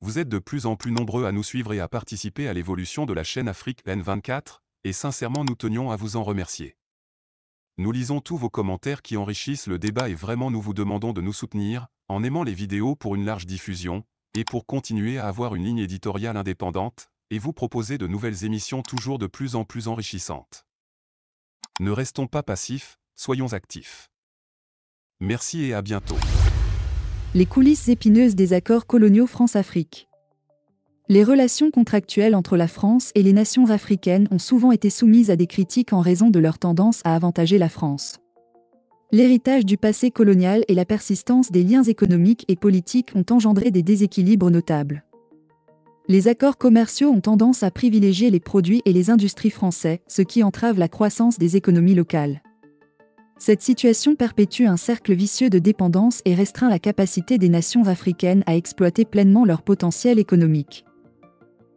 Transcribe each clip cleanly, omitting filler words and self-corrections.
Vous êtes de plus en plus nombreux à nous suivre et à participer à l'évolution de la chaîne Afrique N24, et sincèrement nous tenions à vous en remercier. Nous lisons tous vos commentaires qui enrichissent le débat et vraiment nous vous demandons de nous soutenir, en aimant les vidéos pour une large diffusion, et pour continuer à avoir une ligne éditoriale indépendante, et vous proposer de nouvelles émissions toujours de plus en plus enrichissantes. Ne restons pas passifs, soyons actifs. Merci et à bientôt. Les coulisses épineuses des accords coloniaux France-Afrique. Les relations contractuelles entre la France et les nations africaines ont souvent été soumises à des critiques en raison de leur tendance à avantager la France. L'héritage du passé colonial et la persistance des liens économiques et politiques ont engendré des déséquilibres notables. Les accords commerciaux ont tendance à privilégier les produits et les industries français, ce qui entrave la croissance des économies locales. Cette situation perpétue un cercle vicieux de dépendance et restreint la capacité des nations africaines à exploiter pleinement leur potentiel économique.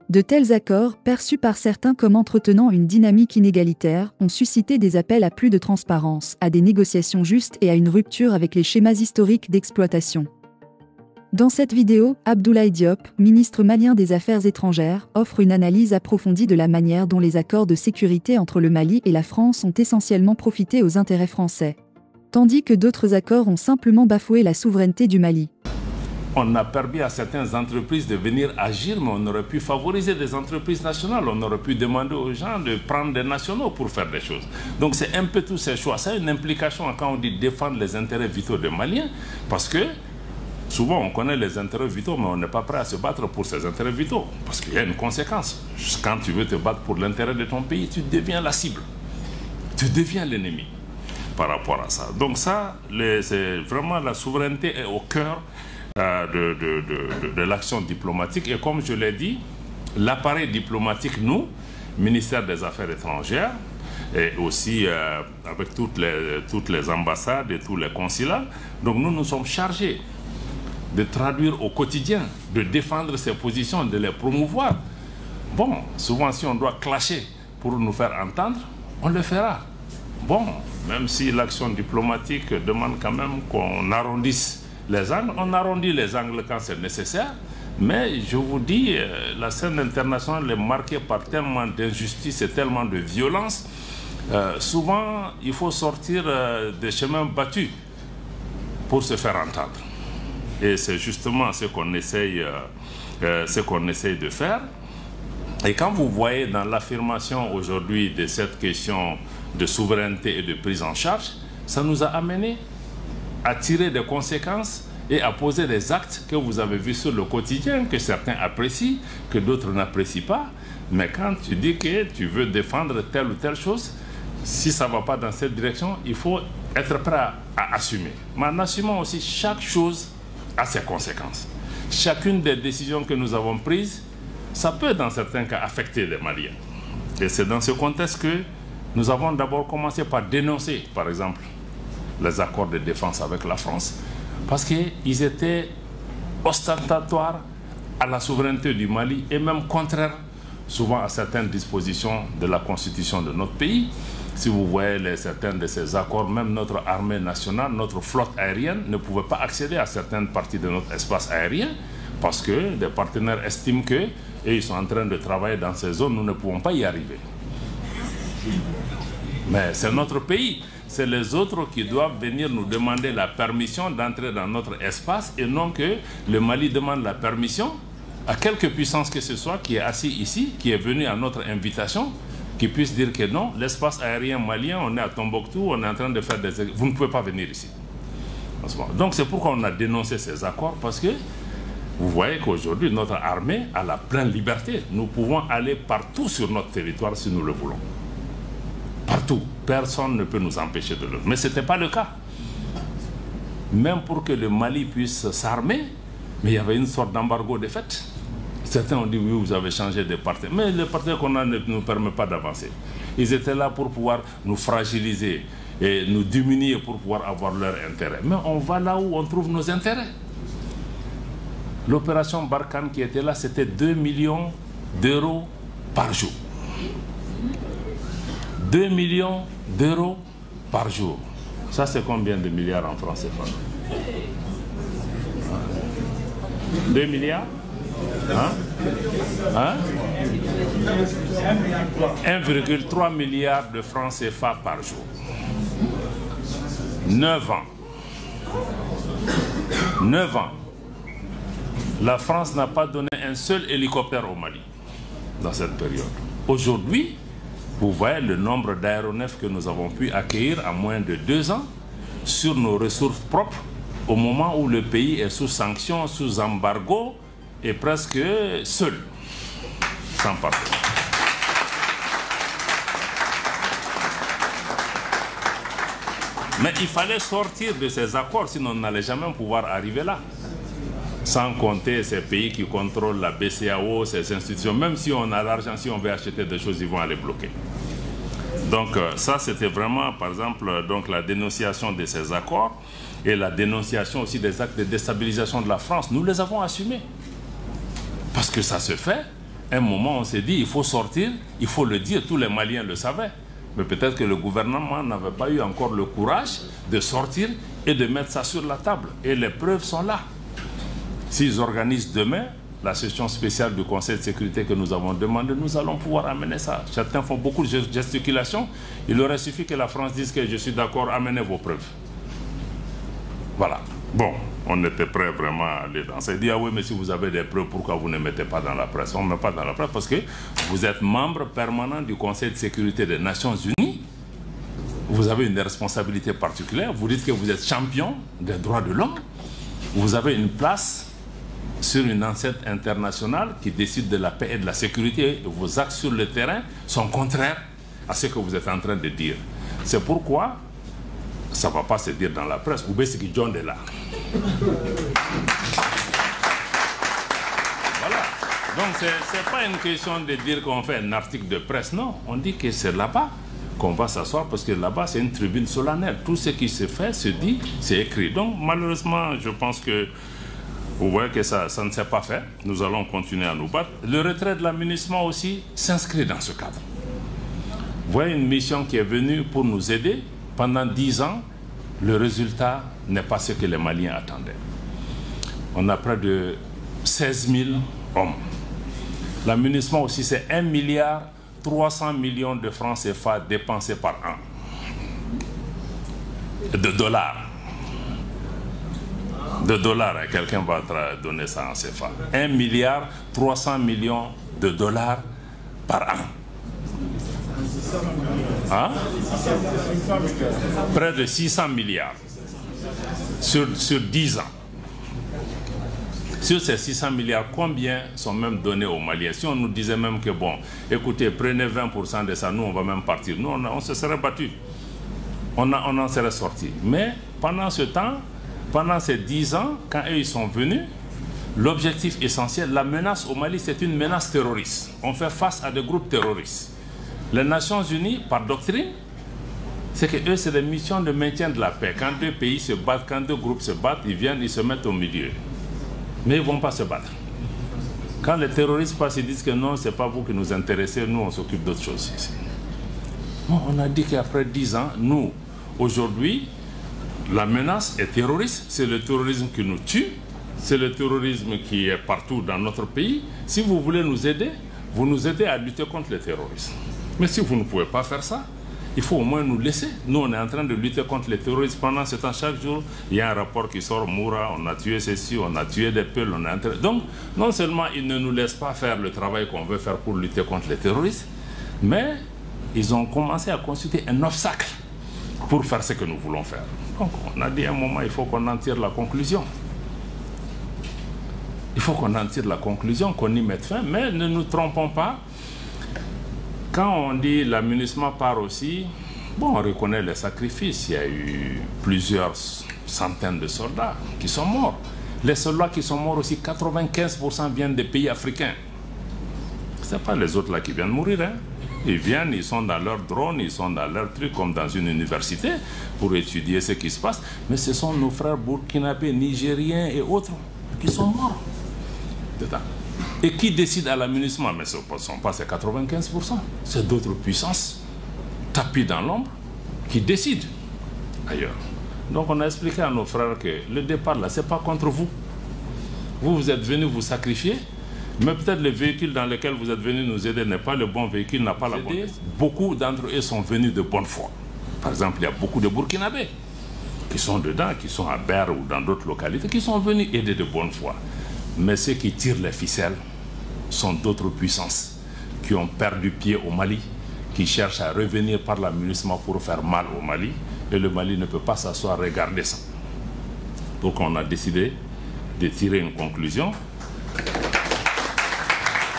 De tels accords, perçus par certains comme entretenant une dynamique inégalitaire, ont suscité des appels à plus de transparence, à des négociations justes et à une rupture avec les schémas historiques d'exploitation. Dans cette vidéo, Abdoulaye Diop, ministre malien des Affaires étrangères, offre une analyse approfondie de la manière dont les accords de sécurité entre le Mali et la France ont essentiellement profité aux intérêts français, tandis que d'autres accords ont simplement bafoué la souveraineté du Mali. On a permis à certaines entreprises de venir agir, mais on aurait pu favoriser des entreprises nationales. On aurait pu demander aux gens de prendre des nationaux pour faire des choses. Donc c'est un peu tous ces choix. Ça a une implication quand on dit défendre les intérêts vitaux des Maliens, parce que souvent, on connaît les intérêts vitaux, mais on n'est pas prêt à se battre pour ces intérêts vitaux. Parce qu'il y a une conséquence. Quand tu veux te battre pour l'intérêt de ton pays, tu deviens la cible. Tu deviens l'ennemi par rapport à ça. Donc ça, c'est vraiment la souveraineté est au cœur de l'action diplomatique. Et comme je l'ai dit, l'appareil diplomatique, nous, ministère des Affaires étrangères, et aussi avec toutes les ambassades et tous les consulats, donc nous sommes chargés de traduire au quotidien, de défendre ces positions, de les promouvoir. Bon, souvent si on doit clasher pour nous faire entendre, on le fera. Bon, même si l'action diplomatique demande quand même qu'on arrondisse les angles, on arrondit les angles quand c'est nécessaire, mais je vous dis, la scène internationale est marquée par tellement d'injustice et tellement de violence. Souvent, il faut sortir des chemins battus pour se faire entendre. Et c'est justement ce qu'on essaye de faire. Et quand vous voyez dans l'affirmation aujourd'hui de cette question de souveraineté et de prise en charge, ça nous a amené à tirer des conséquences et à poser des actes que vous avez vus sur le quotidien, que certains apprécient, que d'autres n'apprécient pas. Mais quand tu dis que tu veux défendre telle ou telle chose, si ça ne va pas dans cette direction, il faut être prêt à assumer. Mais en assumant aussi chaque chose à ses conséquences. Chacune des décisions que nous avons prises, ça peut dans certains cas affecter les Maliens. Et c'est dans ce contexte que nous avons d'abord commencé par dénoncer, par exemple, les accords de défense avec la France, parce qu'ils étaient ostentatoires à la souveraineté du Mali et même contraires souvent à certaines dispositions de la constitution de notre pays. Si vous voyez certains de ces accords, même notre armée nationale, notre flotte aérienne ne pouvait pas accéder à certaines parties de notre espace aérien parce que des partenaires estiment qu'ils sont en train de travailler dans ces zones, nous ne pouvons pas y arriver. Mais c'est notre pays, c'est les autres qui doivent venir nous demander la permission d'entrer dans notre espace et non que le Mali demande la permission à quelque puissance que ce soit qui est assis ici, qui est venu à notre invitation, qui puisse dire que non, l'espace aérien malien, on est à Tombouctou, on est en train de faire des... Vous ne pouvez pas venir ici. Donc c'est pourquoi on a dénoncé ces accords, parce que vous voyez qu'aujourd'hui, notre armée a la pleine liberté. Nous pouvons aller partout sur notre territoire si nous le voulons. Partout. Personne ne peut nous empêcher de le faire. Mais ce n'était pas le cas. Même pour que le Mali puisse s'armer, mais il y avait une sorte d'embargo de fait. Certains ont dit oui, vous avez changé de partenaire. Mais les partenaires qu'on a ne nous permettent pas d'avancer. Ils étaient là pour pouvoir nous fragiliser et nous diminuer pour pouvoir avoir leur intérêt. Mais on va là où on trouve nos intérêts. L'opération Barkhane qui était là, c'était 2 millions d'euros par jour. 2 millions d'euros par jour. Ça, c'est combien de milliards en francs CFA? 2 milliards Hein? 1,3 milliard de francs CFA par jour. 9 ans. 9 ans. La France n'a pas donné un seul hélicoptère au Mali dans cette période. Aujourd'hui, vous voyez le nombre d'aéronefs que nous avons pu accueillir en moins de 2 ans sur nos ressources propres au moment où le pays est sous sanctions, sous embargo et presque seul, sans partenaire. Mais il fallait sortir de ces accords, sinon on n'allait jamais pouvoir arriver là. Sans compter ces pays qui contrôlent la BCEAO, ces institutions. Même si on a l'argent, si on veut acheter des choses, ils vont aller bloquer. Donc ça, c'était vraiment, par exemple, donc, la dénonciation de ces accords et la dénonciation aussi des actes de déstabilisation de la France. Nous les avons assumés. Parce que ça se fait. À un moment, on s'est dit, il faut sortir, il faut le dire. Tous les Maliens le savaient. Mais peut-être que le gouvernement n'avait pas eu encore le courage de sortir et de mettre ça sur la table. Et les preuves sont là. S'ils organisent demain la session spéciale du Conseil de sécurité que nous avons demandé, nous allons pouvoir amener ça. Certains font beaucoup de gesticulations. Il aurait suffi que la France dise que je suis d'accord, amenez vos preuves. Voilà. Bon, on était prêt vraiment à aller dans ça. Il dit, ah oui, mais si vous avez des preuves, pourquoi vous ne mettez pas dans la presse? On ne met pas dans la presse parce que vous êtes membre permanent du Conseil de sécurité des Nations Unies. Vous avez une responsabilité particulière. Vous dites que vous êtes champion des droits de l'homme. Vous avez une place sur une enceinte internationale qui décide de la paix et de la sécurité. Vos actes sur le terrain sont contraires à ce que vous êtes en train de dire. C'est pourquoi ça ne va pas se dire dans la presse. Ou bien c'est que John est là. Voilà. Donc ce n'est pas une question de dire qu'on fait un article de presse. Non, on dit que c'est là-bas qu'on va s'asseoir parce que là-bas c'est une tribune solennelle. Tout ce qui se fait, se dit, c'est écrit. Donc malheureusement, je pense que vous voyez que ça ne s'est pas fait. Nous allons continuer à nous battre. Le retrait de l'aménagement aussi s'inscrit dans ce cadre. Vous voyez une mission qui est venue pour nous aider. Pendant 10 ans, le résultat n'est pas ce que les Maliens attendaient. On a près de 16 000 hommes. L'aménagement aussi, c'est 1,3 milliard de francs CFA dépensés par an. De dollars. De dollars, quelqu'un va donner ça en CFA. 1,3 milliard de dollars par an. Hein? Près de 600 milliards sur 10 ans. Sur ces 600 milliards, combien sont même donnés aux Maliens? Si on nous disait même que, bon, écoutez, prenez 20% de ça, nous on va même partir. Nous, on se serait battu. On en serait sorti. Mais pendant ce temps, pendant ces 10 ans, quand eux ils sont venus, l'objectif essentiel, la menace au Mali, c'est une menace terroriste. On fait face à des groupes terroristes. Les Nations Unies, par doctrine, c'est que eux, c'est des missions de maintien de la paix. Quand deux pays se battent, quand deux groupes se battent, ils viennent, ils se mettent au milieu. Mais ils ne vont pas se battre. Quand les terroristes passent, ils disent que non, ce n'est pas vous qui nous intéressez, nous, on s'occupe d'autres choses ici. Bon, on a dit qu'après 10 ans, nous, aujourd'hui, la menace est terroriste. C'est le terrorisme qui nous tue. C'est le terrorisme qui est partout dans notre pays. Si vous voulez nous aider, vous nous aidez à lutter contre le terrorisme. Mais si vous ne pouvez pas faire ça, il faut au moins nous laisser. Nous, on est en train de lutter contre les terroristes. Pendant ce temps, chaque jour, il y a un rapport qui sort, Moura, on a tué ceci, on a tué des peuls, on a... Donc, non seulement ils ne nous laissent pas faire le travail qu'on veut faire pour lutter contre les terroristes, mais ils ont commencé à constituer un obstacle pour faire ce que nous voulons faire. Donc, on a dit à un moment, il faut qu'on en tire la conclusion. Il faut qu'on en tire la conclusion, qu'on y mette fin, mais ne nous trompons pas. Quand on dit l'aménagement part aussi, bon, on reconnaît les sacrifices. Il y a eu plusieurs centaines de soldats qui sont morts. Les soldats qui sont morts aussi, 95% viennent des pays africains. Ce n'est pas les autres là qui viennent mourir. Hein. Ils viennent, ils sont dans leur drone, ils sont dans leur truc comme dans une université pour étudier ce qui se passe. Mais ce sont nos frères burkinabés, nigériens et autres qui sont morts. Et qui décide à l'aménagement? Mais ce ne sont pas ces 95%. C'est d'autres puissances tapis dans l'ombre qui décident ailleurs. Donc on a expliqué à nos frères que le départ là, ce n'est pas contre vous. Vous êtes venus vous sacrifier, Mais peut-être le véhicule dans lequel vous êtes venu nous aider n'est pas le bon véhicule, n'a pas la bonne. Beaucoup d'entre eux sont venus de bonne foi. Par exemple, il y a beaucoup de Burkinabés qui sont dedans, qui sont à Ber ou dans d'autres localités, qui sont venus aider de bonne foi. Mais ceux qui tirent les ficelles sont d'autres puissances qui ont perdu pied au Mali, qui cherchent à revenir par l'amunissement pour faire mal au Mali. Et le Mali ne peut pas s'asseoir et regarder ça. Donc on a décidé de tirer une conclusion.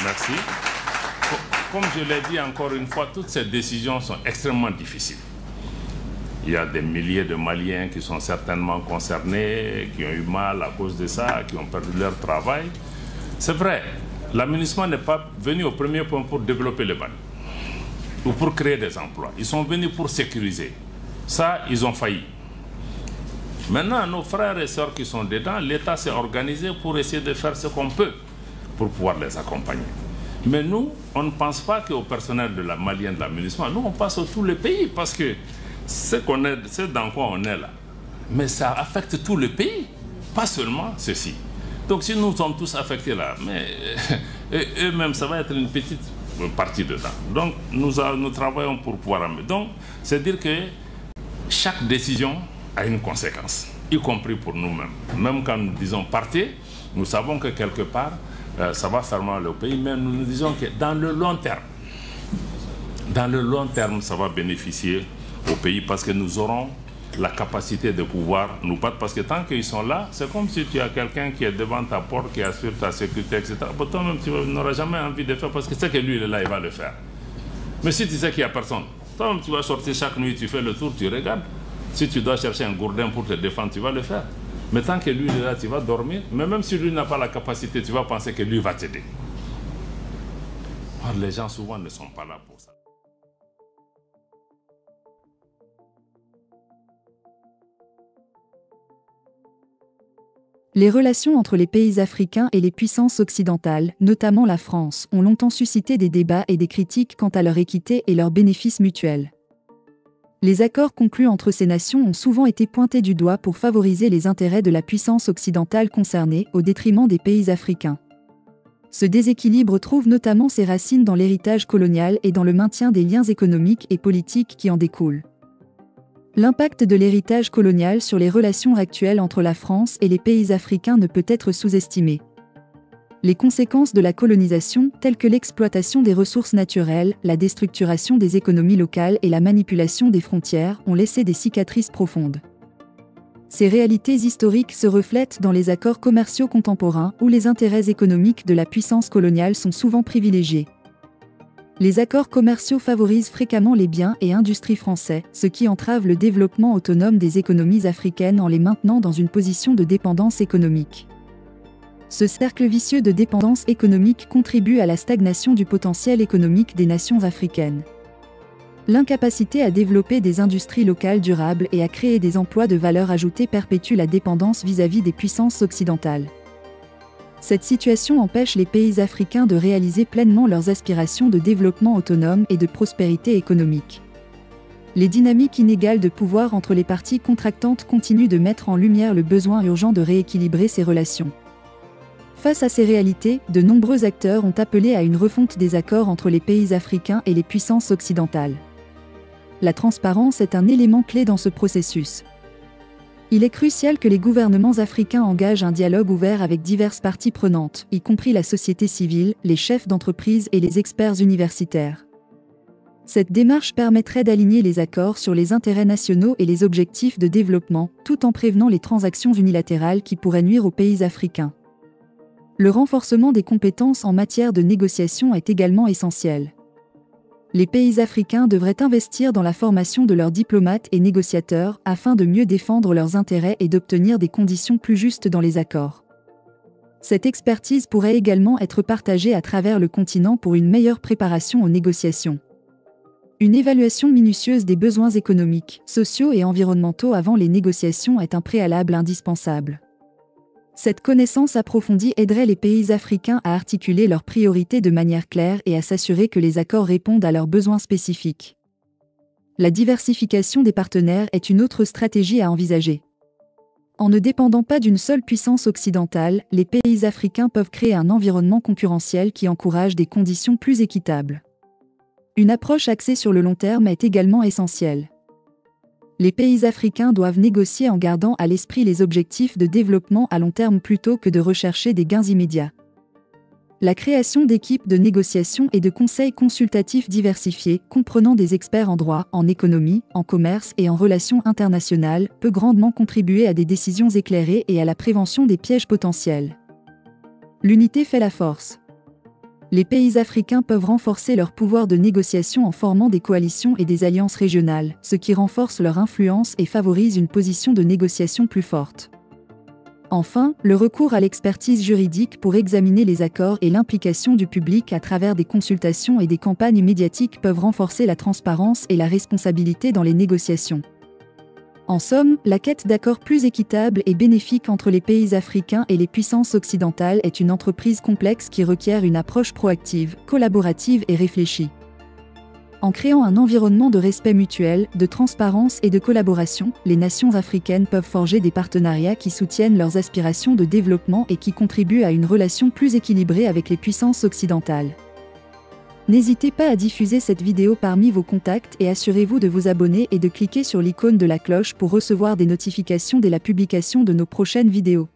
Merci. Comme je l'ai dit encore une fois, toutes ces décisions sont extrêmement difficiles. Il y a des milliers de Maliens qui sont certainement concernés, qui ont eu mal à cause de ça, qui ont perdu leur travail. C'est vrai, l'amunissement n'est pas venu au premier point pour développer le Mali ou pour créer des emplois. Ils sont venus pour sécuriser. Ça, ils ont failli. Maintenant, nos frères et sœurs qui sont dedans, l'État s'est organisé pour essayer de faire ce qu'on peut pour pouvoir les accompagner. Mais nous, on ne pense pas qu'au personnel de la malien de l'amunissement. Nous, on passe au tout le pays parce que c'est dans quoi on est là. Mais ça affecte tout le pays, pas seulement ceci. Donc si nous sommes tous affectés là, mais eux-mêmes, ça va être une petite partie dedans. Donc nous travaillons pour pouvoir amener. Donc c'est dire que chaque décision a une conséquence, y compris pour nous-mêmes. Même quand nous disons partez, nous savons que quelque part, ça va faire mal au pays, mais nous disons que dans le long terme, ça va bénéficier au pays parce que nous aurons la capacité de pouvoir nous battre. Parce que tant qu'ils sont là, c'est comme si tu as quelqu'un qui est devant ta porte, qui assure ta sécurité, etc. Mais toi-même, tu n'auras jamais envie de faire parce que tu sais que lui, il est là, il va le faire. Mais si tu sais qu'il n'y a personne, toi-même, tu vas sortir chaque nuit, tu fais le tour, tu regardes. Si tu dois chercher un gourdin pour te défendre, tu vas le faire. Mais tant que lui est là, tu vas dormir. Mais même si lui n'a pas la capacité, tu vas penser que lui va t'aider. Alors, les gens souvent ne sont pas là pour ça. Les relations entre les pays africains et les puissances occidentales, notamment la France, ont longtemps suscité des débats et des critiques quant à leur équité et leurs bénéfices mutuels. Les accords conclus entre ces nations ont souvent été pointés du doigt pour favoriser les intérêts de la puissance occidentale concernée, au détriment des pays africains. Ce déséquilibre trouve notamment ses racines dans l'héritage colonial et dans le maintien des liens économiques et politiques qui en découlent. L'impact de l'héritage colonial sur les relations actuelles entre la France et les pays africains ne peut être sous-estimé. Les conséquences de la colonisation, telles que l'exploitation des ressources naturelles, la déstructuration des économies locales et la manipulation des frontières, ont laissé des cicatrices profondes. Ces réalités historiques se reflètent dans les accords commerciaux contemporains où les intérêts économiques de la puissance coloniale sont souvent privilégiés. Les accords commerciaux favorisent fréquemment les biens et industries français, ce qui entrave le développement autonome des économies africaines en les maintenant dans une position de dépendance économique. Ce cercle vicieux de dépendance économique contribue à la stagnation du potentiel économique des nations africaines. L'incapacité à développer des industries locales durables et à créer des emplois de valeur ajoutée perpétue la dépendance vis-à-vis des puissances occidentales. Cette situation empêche les pays africains de réaliser pleinement leurs aspirations de développement autonome et de prospérité économique. Les dynamiques inégales de pouvoir entre les parties contractantes continuent de mettre en lumière le besoin urgent de rééquilibrer ces relations. Face à ces réalités, de nombreux acteurs ont appelé à une refonte des accords entre les pays africains et les puissances occidentales. La transparence est un élément clé dans ce processus. Il est crucial que les gouvernements africains engagent un dialogue ouvert avec diverses parties prenantes, y compris la société civile, les chefs d'entreprise et les experts universitaires. Cette démarche permettrait d'aligner les accords sur les intérêts nationaux et les objectifs de développement, tout en prévenant les transactions unilatérales qui pourraient nuire aux pays africains. Le renforcement des compétences en matière de négociation est également essentiel. Les pays africains devraient investir dans la formation de leurs diplomates et négociateurs afin de mieux défendre leurs intérêts et d'obtenir des conditions plus justes dans les accords. Cette expertise pourrait également être partagée à travers le continent pour une meilleure préparation aux négociations. Une évaluation minutieuse des besoins économiques, sociaux et environnementaux avant les négociations est un préalable indispensable. Cette connaissance approfondie aiderait les pays africains à articuler leurs priorités de manière claire et à s'assurer que les accords répondent à leurs besoins spécifiques. La diversification des partenaires est une autre stratégie à envisager. En ne dépendant pas d'une seule puissance occidentale, les pays africains peuvent créer un environnement concurrentiel qui encourage des conditions plus équitables. Une approche axée sur le long terme est également essentielle. Les pays africains doivent négocier en gardant à l'esprit les objectifs de développement à long terme plutôt que de rechercher des gains immédiats. La création d'équipes de négociation et de conseils consultatifs diversifiés, comprenant des experts en droit, en économie, en commerce et en relations internationales, peut grandement contribuer à des décisions éclairées et à la prévention des pièges potentiels. L'unité fait la force. Les pays africains peuvent renforcer leur pouvoir de négociation en formant des coalitions et des alliances régionales, ce qui renforce leur influence et favorise une position de négociation plus forte. Enfin, le recours à l'expertise juridique pour examiner les accords et l'implication du public à travers des consultations et des campagnes médiatiques peuvent renforcer la transparence et la responsabilité dans les négociations. En somme, la quête d'accords plus équitables et bénéfiques entre les pays africains et les puissances occidentales est une entreprise complexe qui requiert une approche proactive, collaborative et réfléchie. En créant un environnement de respect mutuel, de transparence et de collaboration, les nations africaines peuvent forger des partenariats qui soutiennent leurs aspirations de développement et qui contribuent à une relation plus équilibrée avec les puissances occidentales. N'hésitez pas à diffuser cette vidéo parmi vos contacts et assurez-vous de vous abonner et de cliquer sur l'icône de la cloche pour recevoir des notifications dès la publication de nos prochaines vidéos.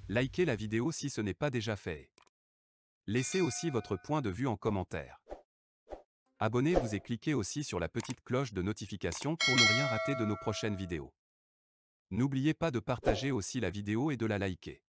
Likez la vidéo si ce n'est pas déjà fait. Laissez aussi votre point de vue en commentaire. Abonnez-vous et cliquez aussi sur la petite cloche de notification pour ne rien rater de nos prochaines vidéos. N'oubliez pas de partager aussi la vidéo et de la liker.